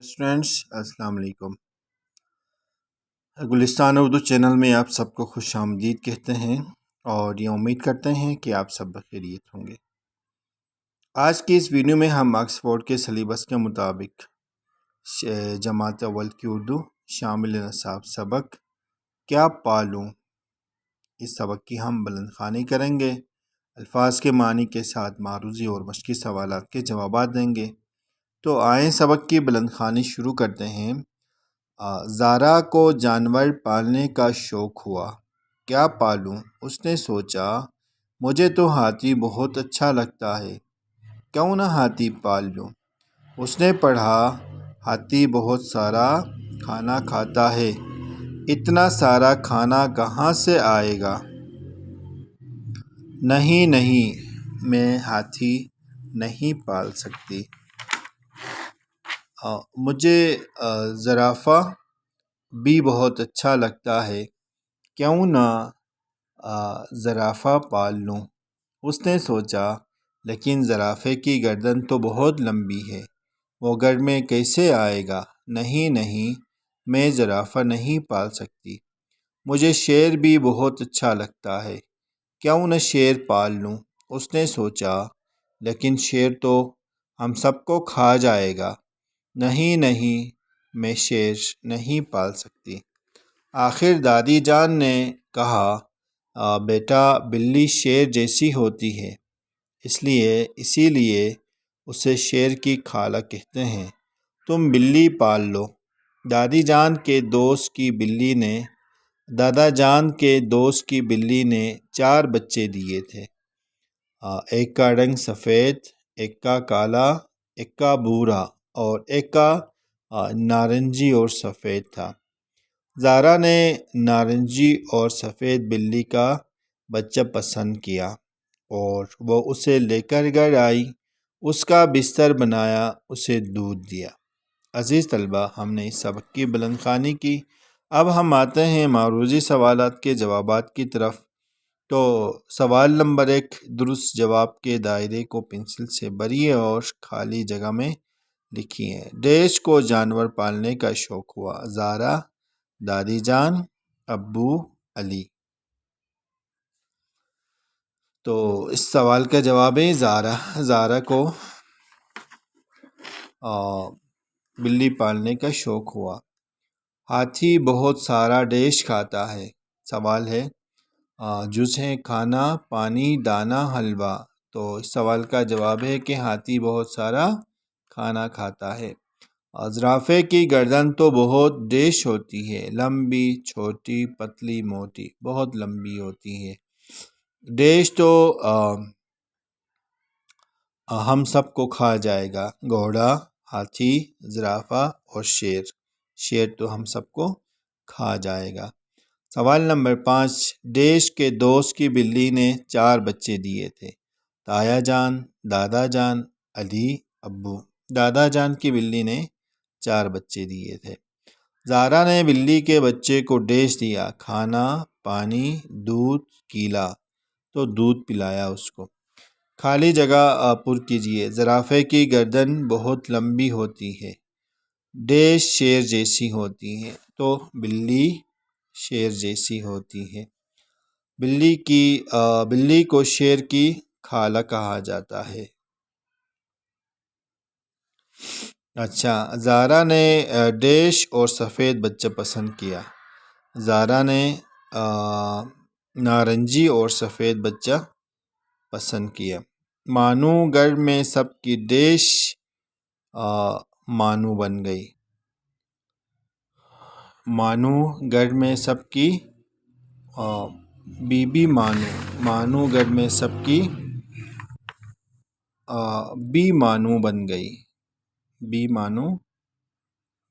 Students السلام علیکم۔ گلستان Urdu channel میں آپ سب کو خوش آمدید کہتے ہیں اور یہ امید کرتے ہیں کہ آپ سب بخیریت ہوں گے۔ آج کی اس ویڈیو میں ہم آکسفورڈ کے سلیبس کے مطابق جماعت اول کی اردو شامل نصاب سبق کیا پالوں، اس سبق کی ہم بلند خوانی کریں گے، الفاظ کے معنی کے ساتھ معروضی اور مشقی سوالات کے جوابات دیں گے۔ تو آئیں سبق کی بلند خوانی شروع کرتے ہیں۔ زارا کو جانور پالنے کا شوق ہوا، کیا پالوں؟ اس نے سوچا مجھے تو ہاتھی بہت اچھا لگتا ہے، کیوں نہ ہاتھی پال لوں۔ اس نے پڑھا ہاتھی بہت سارا کھانا کھاتا ہے، اتنا سارا کھانا کہاں سے آئے گا؟ نہیں، میں ہاتھی نہیں پال سکتی۔ مجھے زرافہ بھی بہت اچھا لگتا ہے، کیوں نہ زرافہ پال لوں۔ اس نے سوچا لیکن زرافے کی گردن تو بہت لمبی ہے، وہ گھر میں کیسے آئے گا؟ نہیں، میں زرافہ نہیں پال سکتی۔ مجھے شیر بھی بہت اچھا لگتا ہے، کیوں نہ شیر پال لوں۔ اس نے سوچا لیکن شیر تو ہم سب کو کھا جائے گا۔ نہیں، میں شیر نہیں پال سکتی۔ آخر دادی جان نے کہا بیٹا بلی شیر جیسی ہوتی ہے، اسی لیے اسے شیر کی خالہ کہتے ہیں، تم بلی پال لو۔ دادا جان کے دوست کی بلی نے 4 بچے دیے تھے، ایک کا رنگ سفید، ایک کا کالا، ایک کا بھورا اور ایک کا نارنجی اور سفید تھا۔ زارا نے نارنجی اور سفید بلی کا بچہ پسند کیا اور وہ اسے لے کر گھر آئی، اس کا بستر بنایا، اسے دودھ دیا۔ عزیز طلبہ، ہم نے اس سبق کی بلند خوانی کی۔ اب ہم آتے ہیں معروضی سوالات کے جوابات کی طرف۔ تو سوال نمبر 1، درست جواب کے دائرے کو پنسل سے بھریے اور خالی جگہ میں لکھیے۔ ڈیش کو جانور پالنے کا شوق ہوا، زارا، دادی جان، ابو، علی۔ تو اس سوال کا جواب ہے زارا کو بلی پالنے کا شوق ہوا۔ ہاتھی بہت سارا ڈیش کھاتا ہے۔ سوال ہے جز ہے کھانا، پانی، دانا، حلوہ۔ تو اس سوال کا جواب ہے کہ ہاتھی بہت سارا کھانا کھاتا ہے۔ زرافے کی گردن تو بہت ڈیش ہوتی ہے، لمبی، چھوٹی، پتلی، موٹی، بہت لمبی ہوتی ہے۔ ڈیش تو ہم سب کو کھا جائے گا، گھوڑا، ہاتھی، زرافہ اور شیر تو ہم سب کو کھا جائے گا۔ سوال نمبر 5، ڈیش کے دوست کی بلی نے 4 بچے دیے تھے، تایا جان، دادا جان، علی، ابو۔ دادا جان کی بلی نے 4 بچے دیے تھے۔ زارا نے بلی کے بچے کو ڈیش دیا، کھانا، پانی، دودھ، کیلا، تو دودھ پلایا اس کو۔ خالی جگہ پر کیجیے۔ زرافے کی گردن بہت لمبی ہوتی ہے، ڈیش شیر جیسی ہوتی ہے، تو بلی شیر جیسی ہوتی ہے۔ بلی کو شیر کی خالہ کہا جاتا ہے۔ اچھا، زارا نے ڈیش اور سفید بچہ پسند کیا۔ زارا نے نارنجی اور سفید بچہ پسند کیا۔ مانو گھر میں سب کی ڈیش مانو بن گئی۔ مانو گھر میں سب کی بی مانو گھر میں سب کی بی مانو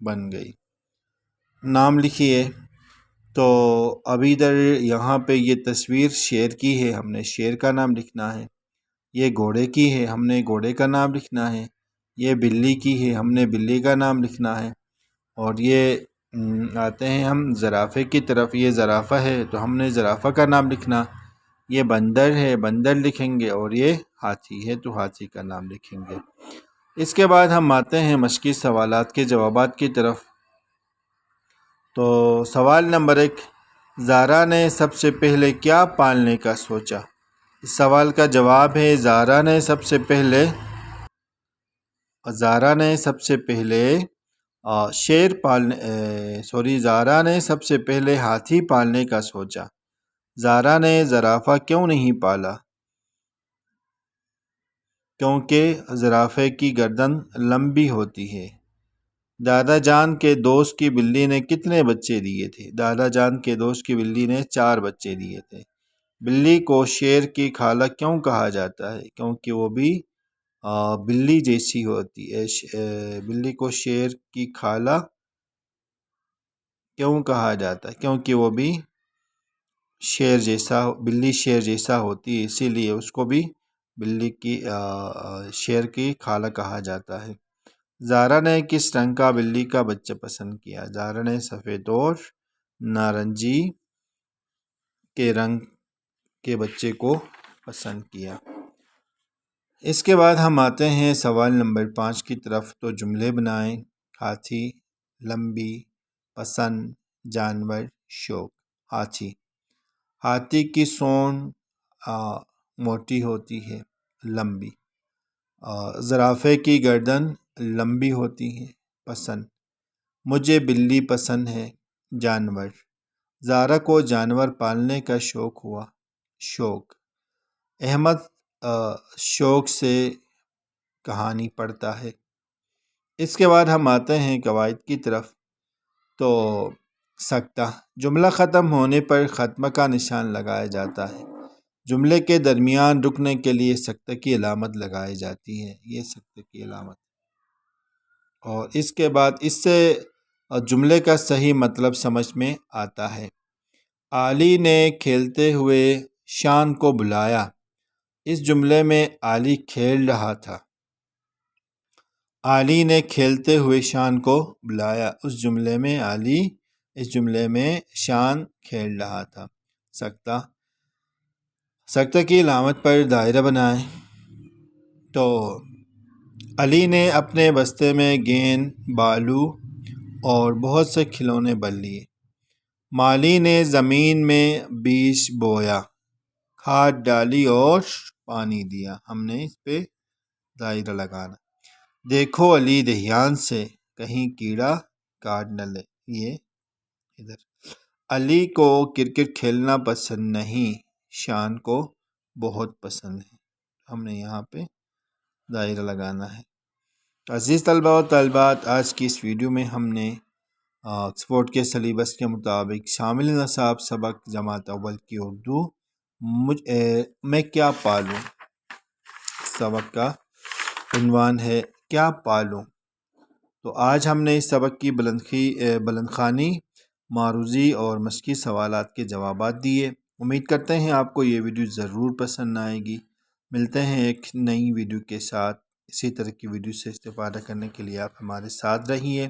بن گئی۔ نام لکھیے۔ تو ابھی ادھر یہاں پہ یہ تصویر شیر کی ہے، ہم نے شیر کا نام لکھنا ہے۔ یہ گھوڑے کی ہے، ہم نے گھوڑے کا نام لکھنا ہے۔ یہ بلی کی ہے، ہم نے بلی کا نام لکھنا ہے۔ اور یہ آتے ہیں ہم زرافے کی طرف، یہ زرافہ ہے تو ہم نے زرافہ کا نام لکھنا۔ یہ بندر ہے، بندر لکھیں گے، اور یہ ہاتھی ہے تو ہاتھی کا نام لکھیں گے۔ اس کے بعد ہم آتے ہیں مشقی سوالات کے جوابات کی طرف۔ تو سوال نمبر 1، زارا نے سب سے پہلے کیا پالنے کا سوچا؟ اس سوال کا جواب ہے زارا نے سب سے پہلے زارا نے سب سے پہلے ہاتھی پالنے کا سوچا۔ زارا نے زرافہ کیوں نہیں پالا؟ کیونکہ زرافے کی گردن لمبی ہوتی ہے۔ دادا جان کے دوست کی بلی نے کتنے بچے دیے تھے؟ دادا جان کے دوست کی بلی نے 4 بچے دیے تھے۔ بلی کو شیر کی خالہ کیوں کہا جاتا ہے؟ کیونکہ وہ بھی بلی جیسی ہوتی ہے۔ بلی کو شیر کی خالہ کیوں کہا جاتا ہے؟ کیونکہ وہ بھی بلی شیر جیسا ہوتی ہے، اسی لیے اس کو بھی بلی کی شیر کی خالہ کہا جاتا ہے۔ زارا نے کس رنگ کا بلی کا بچہ پسند کیا؟ زارا نے سفید اور نارنجی کے رنگ کے بچے کو پسند کیا۔ اس کے بعد ہم آتے ہیں سوال نمبر 5 کی طرف۔ تو جملے بنائیں۔ ہاتھی، لمبی، پسند، جانور، شوق۔ ہاتھی کی سونڈ موٹی ہوتی ہے، لمبی۔ زرافے کی گردن لمبی ہوتی ہے، پسند۔ مجھے بلی پسند ہے، جانور۔ زارا کو جانور پالنے کا شوق ہوا، شوق۔ احمد شوق سے کہانی پڑھتا ہے۔ اس کے بعد ہم آتے ہیں قواعد کی طرف۔ تو سکتہ، جملہ ختم ہونے پر ختمہ کا نشان لگایا جاتا ہے۔ جملے کے درمیان رکنے کے لیے سکتہ کی علامت لگائی جاتی ہے، یہ سکتہ کی علامت۔ اور اس کے بعد اس سے جملے کا صحیح مطلب سمجھ میں آتا ہے۔ علی نے کھیلتے ہوئے شان کو بلایا۔ اس جملے میں علی کھیل رہا تھا۔ علی نے کھیلتے ہوئے شان کو بلایا۔ اس جملے میں شان کھیل رہا تھا۔ سکتہ کی علامت پر دائرہ بنائیں۔ تو علی نے اپنے بستے میں گیند، بالو اور بہت سے کھلونے بھر لیے۔ مالی نے زمین میں بیج بویا، کھاد ڈالی اور پانی دیا۔ ہم نے اس پہ دائرہ لگانا۔ دیکھو علی دھیان سے، کہیں کیڑا کاٹ نہ لے۔ یہ ادھر۔ علی کو کرکٹ کھیلنا پسند نہیں، شان کو بہت پسند ہے۔ ہم نے یہاں پہ دائرہ لگانا ہے۔ عزیز طلباء و طالبات، آج کی اس ویڈیو میں ہم نے آکسفورڈ کے سلیبس کے مطابق شامل نصاب سبق جماعت اول کی اردو میں کیا پالوں، سبق کا عنوان ہے کیا پالوں۔ تو آج ہم نے اس سبق کی بلند خوانی، معروضی اور مشقی سوالات کے جوابات دیے۔ امید کرتے ہیں آپ کو یہ ویڈیو ضرور پسند آئے گی۔ ملتے ہیں ایک نئی ویڈیو کے ساتھ۔ اسی طرح کی ویڈیو سے استفادہ کرنے کے لیے آپ ہمارے ساتھ رہیے۔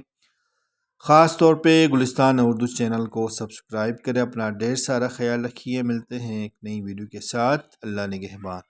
خاص طور پہ گلستان اردو چینل کو سبسکرائب کریں۔ اپنا ڈھیر سارا خیال رکھیے۔ ملتے ہیں ایک نئی ویڈیو کے ساتھ۔ اللہ نگہبان۔